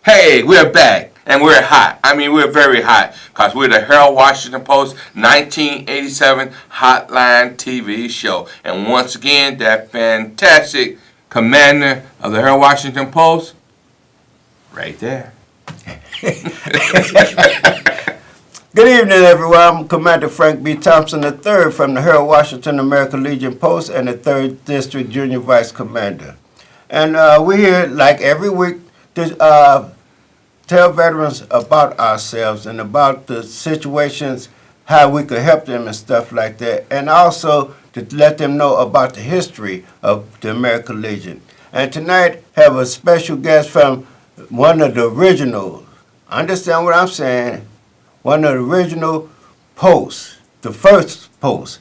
Hey, we're back, and we're hot. I mean, we're very hot, because we're the Herald Washington Post 1987 Hotline TV show. And once again, that fantastic commander of the Herald Washington Post, right there. Good evening, everyone. I'm Commander Frank B. Thompson III from the Herald Washington American Legion Post and the 3rd District Junior Vice Commander. And we're here, like every week, to tell veterans about ourselves and about the situations, how we could help them and stuff like that, and also to let them know about the history of the American Legion. And tonight, have a special guest from one of the original, understand what I'm saying, one of the original posts, the first post,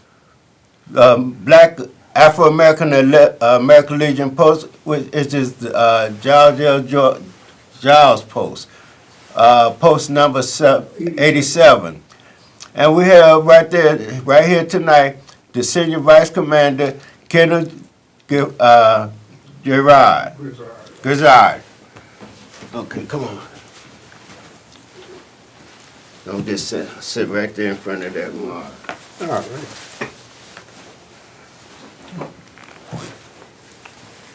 Black Afro-American American Legion Post, which is the Giles Post, post number 87. And we have right here tonight, the Senior Vice Commander Kenneth Grissard. Okay, come on. Don't just sit right there in front of that mark. All right.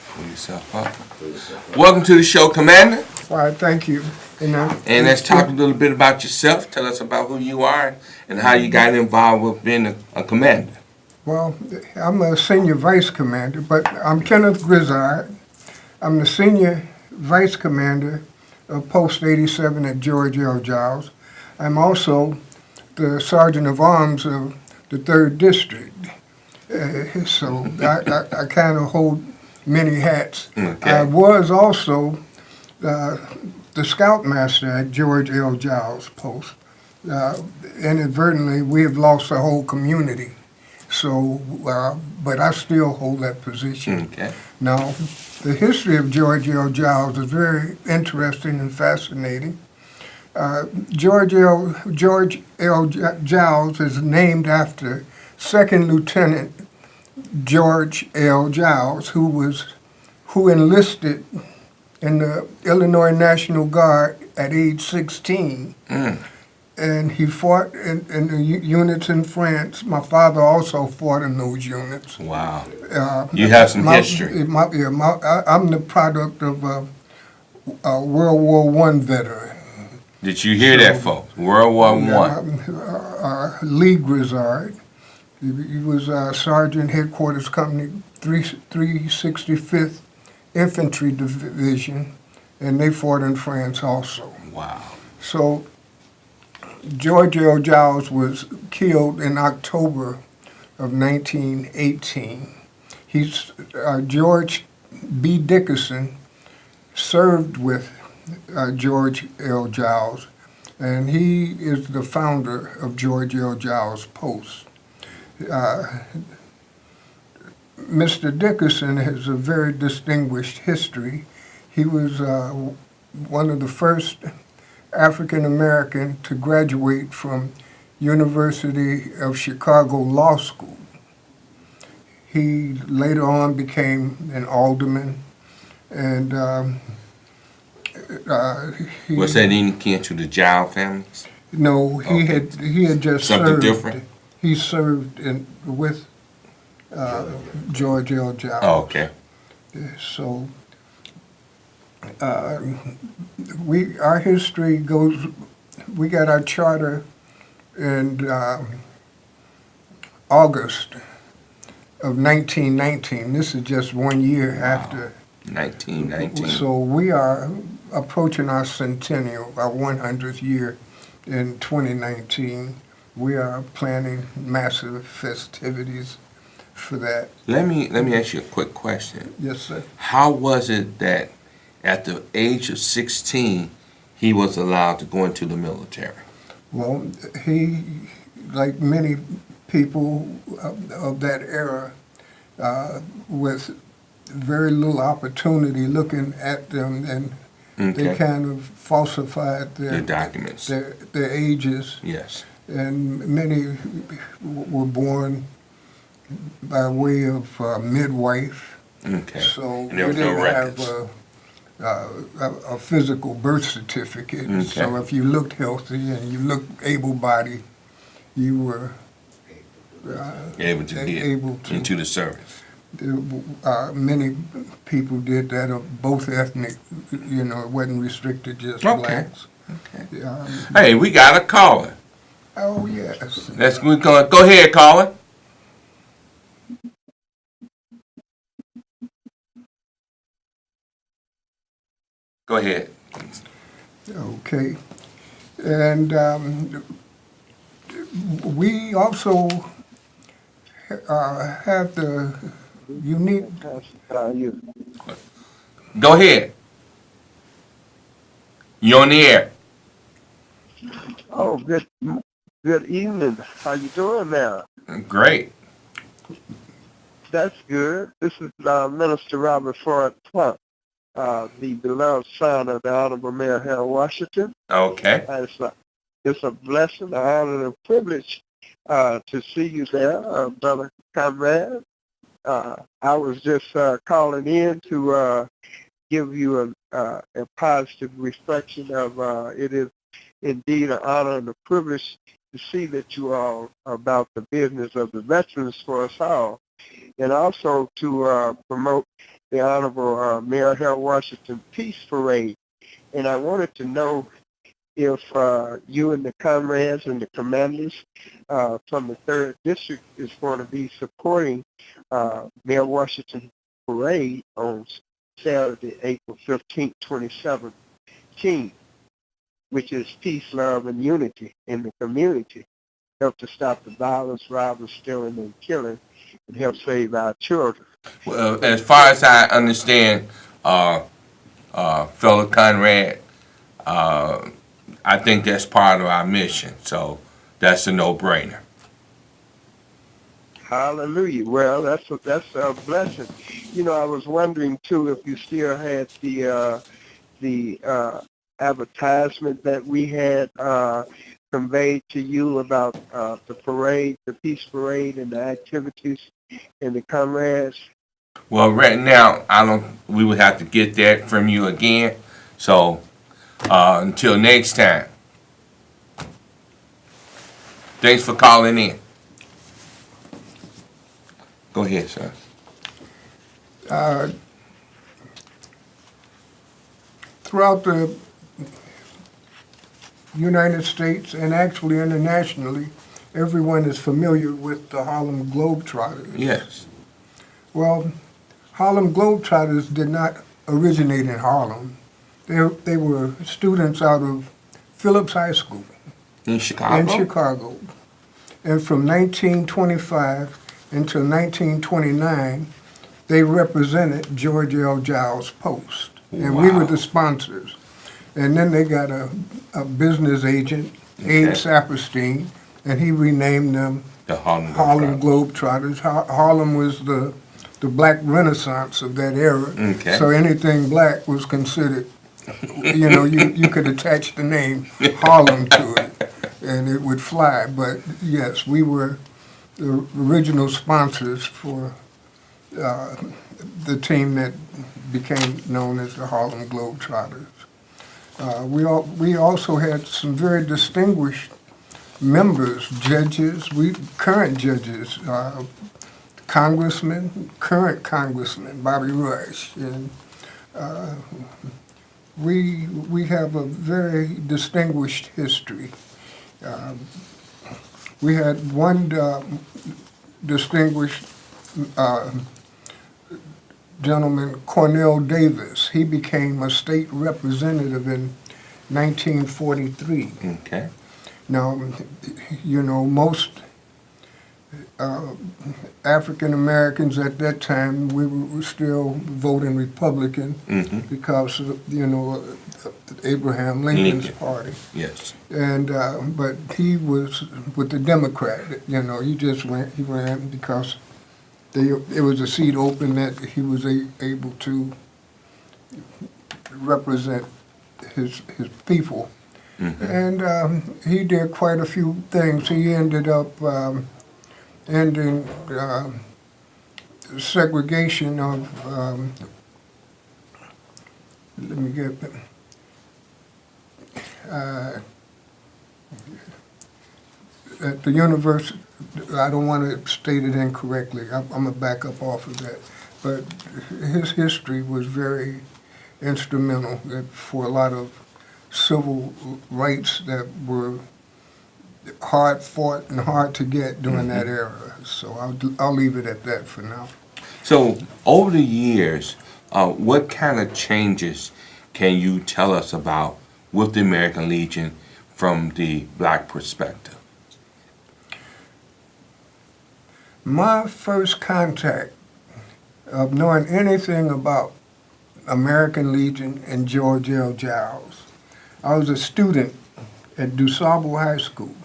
Pull yourself up. Welcome to the show, Commander. All right, thank you. And let's talk a little bit about yourself. Tell us about who you are and how you got involved with being a commander. Well, I'm a senior vice commander, but I'm Kenneth Grissard. I'm the senior vice commander of Post 87 at George L. Giles. I'm also the sergeant of arms of the 3rd District. So I kind of hold many hats. Okay. I was also the scoutmaster at George L. Giles Post. Inadvertently, we have lost a whole community. So, but I still hold that position. Okay. Now, the history of George L. Giles is very interesting and fascinating. George L. Giles is named after 2nd Lieutenant George L. Giles, who enlisted in the Illinois National Guard at age 16. And he fought in the units in France. My father also fought in those units. Wow. You have some history. I'm the product of a World War I veteran. Did you hear that, folks? World War I. Lee Grissard. He was Sergeant Headquarters Company 365th Infantry Division, and they fought in France also. Wow. So George L. Giles was killed in October of 1918. George B. Dickerson served with George L. Giles, and he is the founder of George L. Giles Post. Mr. Dickerson has a very distinguished history. He was one of the first African American to graduate from University of Chicago Law School. He later on became an alderman, and was that any kin to the Giles families? No, he had just something served. Different. He served with George L. Giles. Oh, okay. So our history goes. We got our charter in August of 1919. This is just 1 year after 1919. So we are approaching our centennial, our 100th year in 2019. We are planning massive festivities for that. Let me ask you a quick question. Yes, sir. How was it that at the age of 16 he was allowed to go into the military? Well, he, like many people of that era, with very little opportunity looking at them, and they kind of falsified their documents, their ages. Yes. And many were born by way of midwife. Okay. So and there was no records. Have a physical birth certificate. Okay. So if you looked healthy and you looked able-bodied, you were Able to get able to. into the service. Many people did that of both ethnic, it wasn't restricted just Okay. blacks. Okay. Um, Hey, we got a caller. oh, yes. Go ahead, caller. Go ahead. Okay. And we also have the unique. Go ahead. You're on the air. Oh, good evening. How you doing now? Great. That's good. This is Minister Robert Ford Plump, the beloved son of the Honorable Mayor Harold Washington. Okay. It's a blessing, an honor, and a privilege to see you there, Brother Comrade. I was just calling in to give you a positive reflection of it is indeed an honor and a privilege to see that you all are about the business of the veterans for us all, and also to promote the Honorable Mayor Harold Washington Peace Parade. And I wanted to know if you and the comrades and the commanders from the 3rd District is going to be supporting Mayor Washington Parade on Saturday, April 15th, 2017, which is peace, love, and unity in the community. Help to stop the violence, robbing, stealing, and killing, and help save our children. Well, as far as I understand, fellow Conrad, I think that's part of our mission. So that's a no-brainer. Hallelujah. Well, that's a blessing. I was wondering too if you still had the advertisement that we had conveyed to you about the parade, the peace parade, and the activities and the comrades. Well, right now, we would have to get that from you again. So until next time, thanks for calling in. Go ahead, sir. Throughout the United States and actually internationally, everyone is familiar with the Harlem Globetrotters. Yes. Well, Harlem Globetrotters did not originate in Harlem. They were students out of Phillips High School In Chicago? in Chicago. And from 1925 until 1929, they represented George L. Giles Post. And we were the sponsors. And then they got a business agent, Abe Saperstein, and he renamed them The Harlem Globetrotters. Harlem was the black renaissance of that era. Okay. So anything black was considered, you could attach the name Harlem to it and it would fly. But yes, we were the original sponsors for the team that became known as the Harlem Globetrotters. We also had some very distinguished members, judges, current judges, current Congressman Bobby Rush, and we have a very distinguished history. We had one distinguished gentleman, Cornell Davis. He became a state representative in 1943. Okay. Now, most African Americans at that time, we were still voting Republican because of, Abraham Lincoln's party. Yes. And but he was with the Democrat. He ran because it was a seat open that he was able to represent his people. And he did quite a few things. He ended up ending segregation of let me get, at the university, I don't want to state it incorrectly, I'm going to back up off of that, but his history was very instrumental for a lot of civil rights that were hard fought and hard to get during that era. So I'll leave it at that for now. So over the years, what kind of changes can you tell us about with the American Legion from the black perspective? My first contact of knowing anything about American Legion and George L. Giles, I was a student at DuSable High School,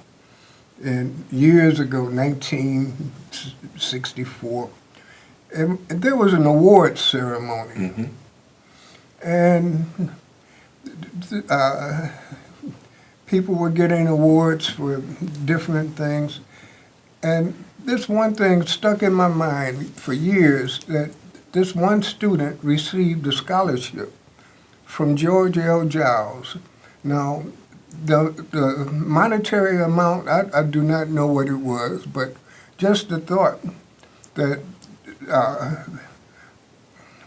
and years ago, 1964, and there was an awards ceremony, and people were getting awards for different things, and this one thing stuck in my mind for years, that this one student received a scholarship from George L. Giles. Now, the monetary amount, I do not know what it was, but just the thought that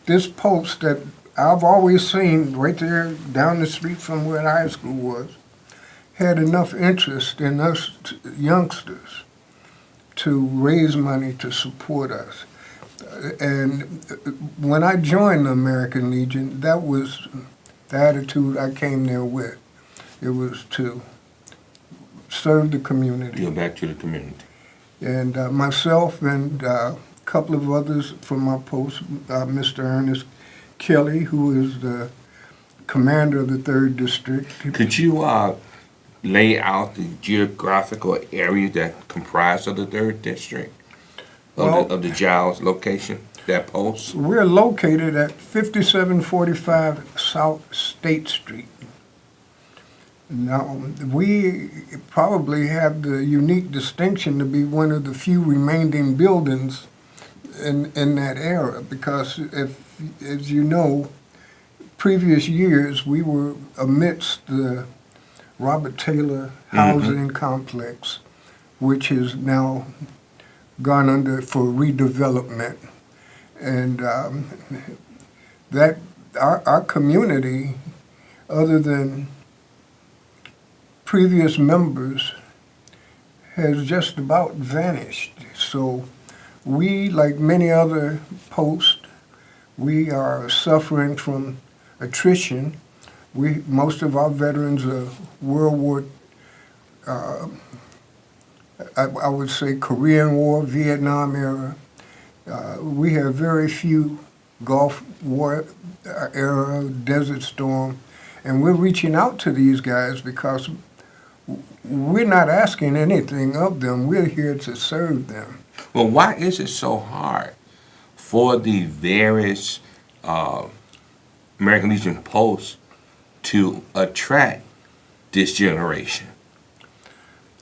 this post that I've always seen right there down the street from where the high school was, had enough interest in us youngsters to raise money to support us. And when I joined the American Legion, that was the attitude I came there with. It was to serve the community. Go back to the community. And myself and a couple of others from my post, Mr. Ernest Kelly, who is the commander of the 3rd District. Could you lay out the geographical area that comprised of the 3rd District, of the Giles location, that post? We're located at 5745 South State Street. Now, we probably have the unique distinction to be one of the few remaining buildings in that era, because as you know, previous years we were amidst the Robert Taylor housing complex, which has now gone under for redevelopment, and that our community, other than previous members, has just about vanished. So we, like many other posts, we are suffering from attrition. Most of our veterans are World War, I would say Korean War, Vietnam era. We have very few Gulf War era, Desert Storm, and we're reaching out to these guys because we're not asking anything of them. We're here to serve them. Well, why is it so hard for the various American Legion posts to attract this generation?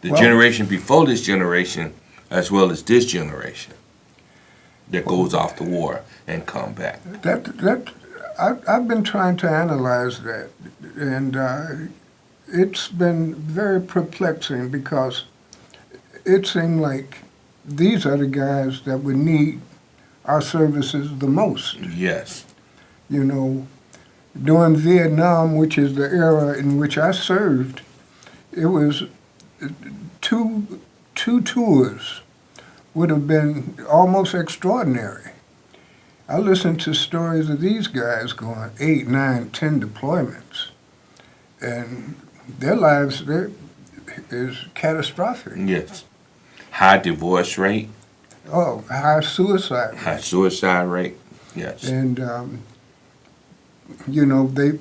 The generation before this generation, as well as this generation that goes off to war and come back. I've been trying to analyze that, and it's been very perplexing, because it seemed like these are the guys that would need our services the most. Yes. You know, during Vietnam, which is the era in which I served, it was two tours would have been almost extraordinary. I listened to stories of these guys going 8, 9, 10 deployments, and their lives is catastrophic. Yes. High divorce rate. Oh, high suicide rate. High suicide rate. Yes. And you know, the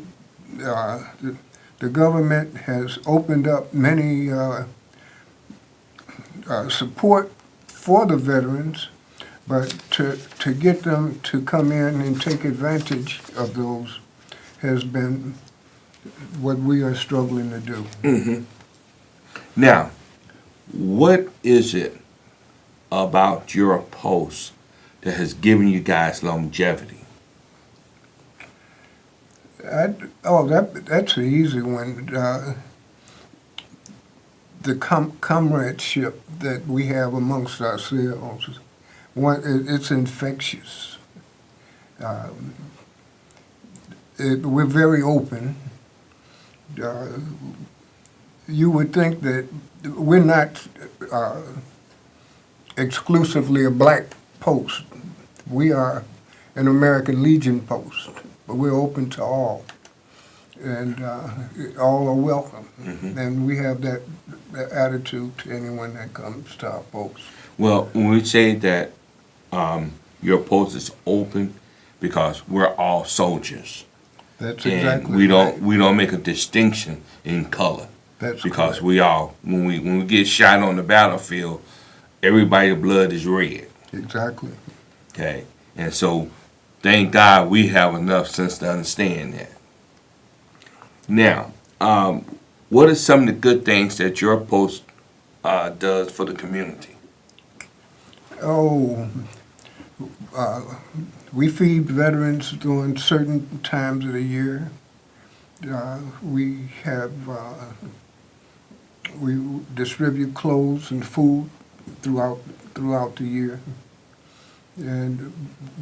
government has opened up many support for the veterans, but to get them to come in and take advantage of those has been what we are struggling to do. Now, what is it about your post that has given you guys longevity? That's an easy one. The comradeship that we have amongst ourselves, it's infectious. We're very open. You would think that we're not exclusively a black post. We are an American Legion post, but we're open to all. And all are welcome. Mm-hmm. And we have that attitude to anyone that comes to our post. Well, when we say that your post is open, because we're all soldiers, That's and exactly we right. don't make a distinction in color. That's Because correct. we all, when we get shot on the battlefield, everybody's blood is red. Exactly. Okay, and so thank God we have enough sense to understand that. Now, what are some of the good things that your post does for the community? Oh, we feed veterans during certain times of the year. We have we distribute clothes and food throughout the year, and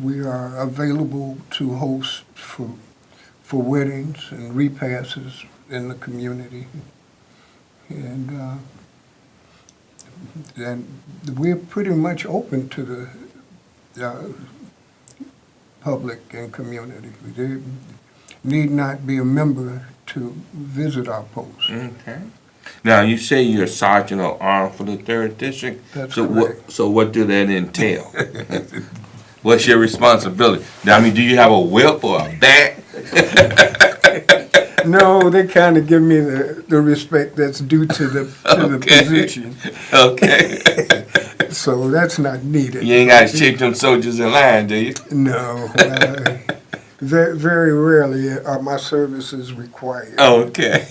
we are available to host for weddings and repasses in the community, and we're pretty much open to the public and community. They need not be a member to visit our post. Okay. Now, you say you're a sergeant of arms for the 3rd District. That's so correct. what do that entail? What's your responsibility? Now, I mean, do you have a whip or a bat? No, they kind of give me the respect that's due to the position. Okay. So that's not needed. You ain't got to shake them soldiers in line, do you? No. Very, very rarely are my services required. Okay.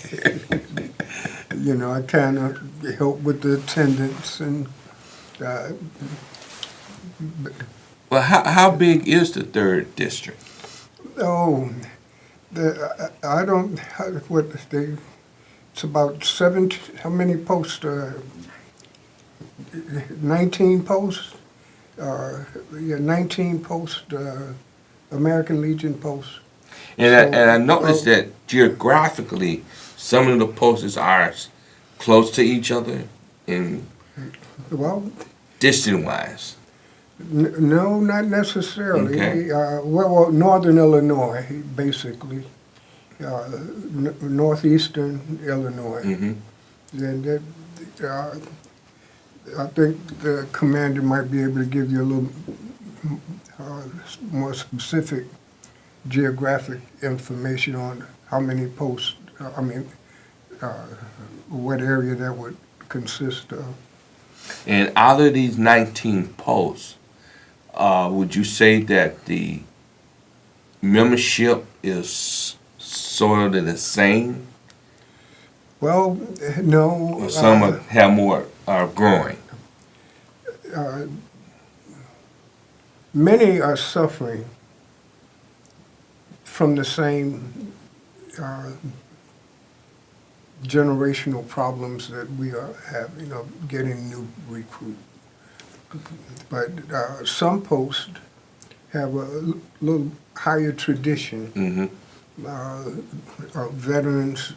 You know, I kind of help with the attendance and. Well, how big is the 3rd District? Oh, I don't. It's about 70. How many posts? 19 posts. 19 posts. American Legion posts. And I noticed that geographically, some of the posts are close to each other in Well, distance-wise. No, not necessarily. Okay. Well, northern Illinois, basically, northeastern Illinois. Mm-hmm. And I think the commander might be able to give you a little more specific geographic information on how many posts. What area that would consist of. And out of these 19 posts, would you say that the membership is sort of the same? Well, no. Or some have more growing? Many are suffering from the same generational problems that we are having of getting new recruits. But some posts have a little higher tradition Mm-hmm. of veterans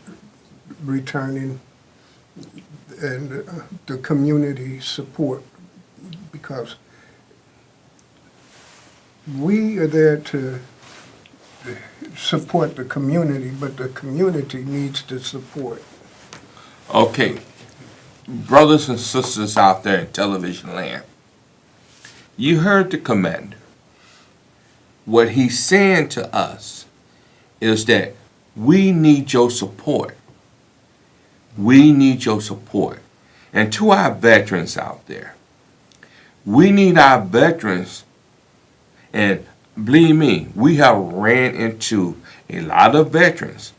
returning and the community support, because we are there to support the community, but the community needs the support. Okay. Brothers and sisters out there in television land, you heard the commander. What he's saying to us is that we need your support. We need your support. And to our veterans out there, we need our veterans, and believe me, we have ran into a lot of veterans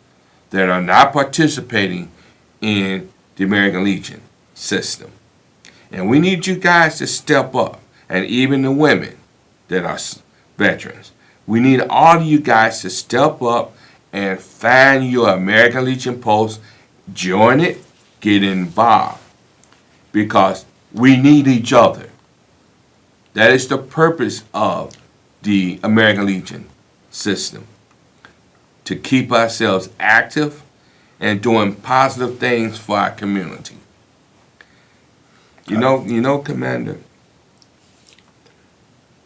that are not participating in the American Legion system. And we need you guys to step up, and even the women that are veterans. We need all of you guys to step up and find your American Legion post, join it, get involved, because we need each other. That is the purpose of the American Legion system, to keep ourselves active and doing positive things for our community. You know, Commander,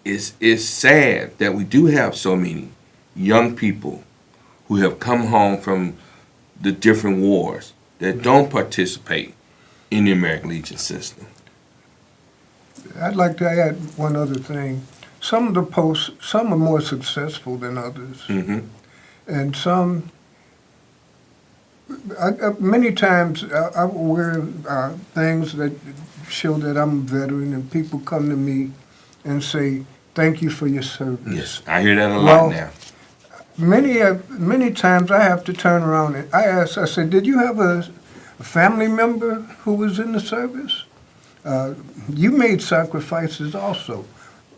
it's sad that we do have so many young people who have come home from the different wars that don't participate in the American Legion system. I'd like to add one other thing. Some of the posts, some are more successful than others. Mm-hmm. And some, many times I wear things that show that I'm a veteran, and people come to me and say, "Thank you for your service." Yes, I hear that a lot now. Many times I have to turn around and I said, "Did you have a family member who was in the service? You made sacrifices also.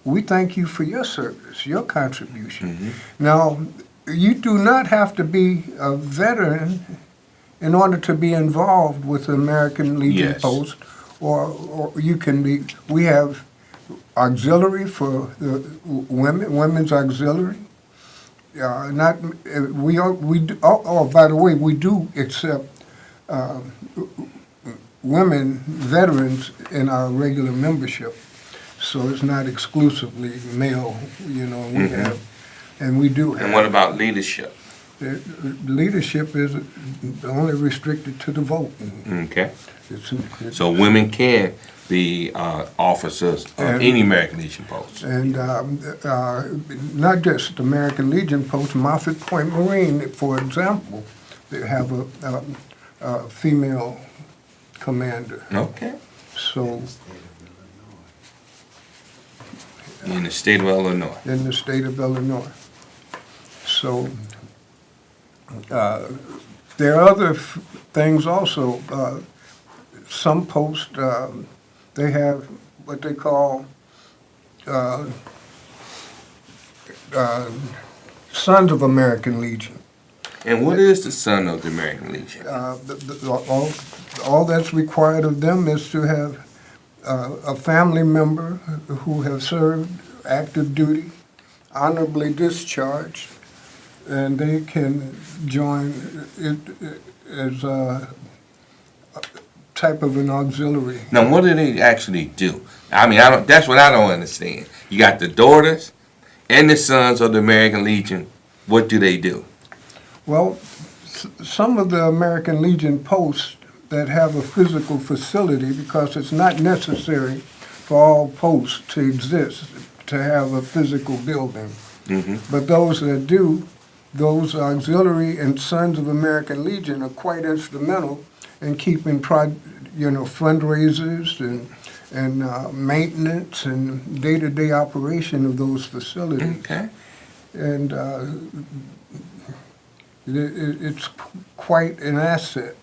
We thank you for your service, your contribution." Mm-hmm. Now, you do not have to be a veteran in order to be involved with the American Legion Yes. Post, or you can be. We have auxiliary for the women's auxiliary. By the way, we do accept women veterans in our regular membership, so it's not exclusively male. You know, we Mm-hmm. have, and we do have. And what about leadership? The leadership is only restricted to the vote. Okay. It's- So women can be officers of And- any American Legion post. And not just American Legion Post, Moffett Point Marine, for example, they have a female commander. Okay. So In the state of Illinois. in the state of Illinois. So there are other things also. Some posts, they have what they call Sons of American Legion. And what is the son of the American Legion? All that's required of them is to have a family member who have served active duty, honorably discharged, and they can join it as a type of an auxiliary. Now, what do they actually do? I mean, that's what I don't understand. You got the daughters and the sons of the American Legion. What do they do? Well, some of the American Legion posts that have a physical facility, because it's not necessary for all posts to exist, to have a physical building. Mm-hmm. But those that do, those auxiliary and Sons of American Legion are quite instrumental in keeping fundraisers and maintenance and day-to-day operation of those facilities. Okay. And it's quite an asset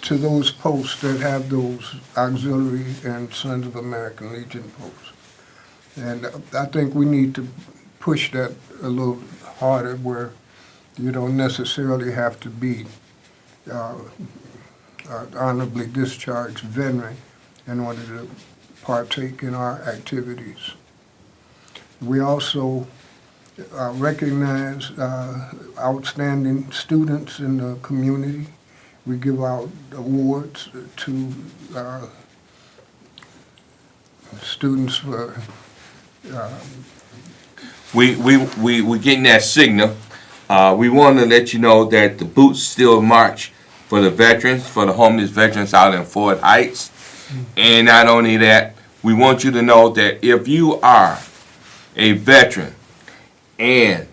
to those posts that have those auxiliary and Sons of American Legion posts. And I think we need to push that a little harder, where you don't necessarily have to be honorably discharged veteran in order to partake in our activities. We also recognize outstanding students in the community. We give out awards to students for We're getting that signal. We want to let you know that the boots still march for the veterans, for the homeless veterans out in Fort Heights. And not only that, we want you to know that if you are a veteran and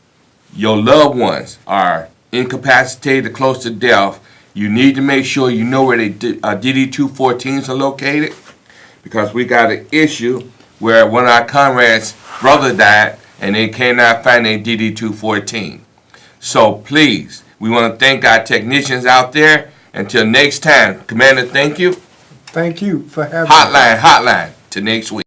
your loved ones are incapacitated, close to death, you need to make sure you know where the DD-214s are located, because we got an issue where one of our comrades' brother died and they cannot find a DD-214. So please, we want to thank our technicians out there. Until next time, Commander, thank you. Thank you for having me. Hotline to next week.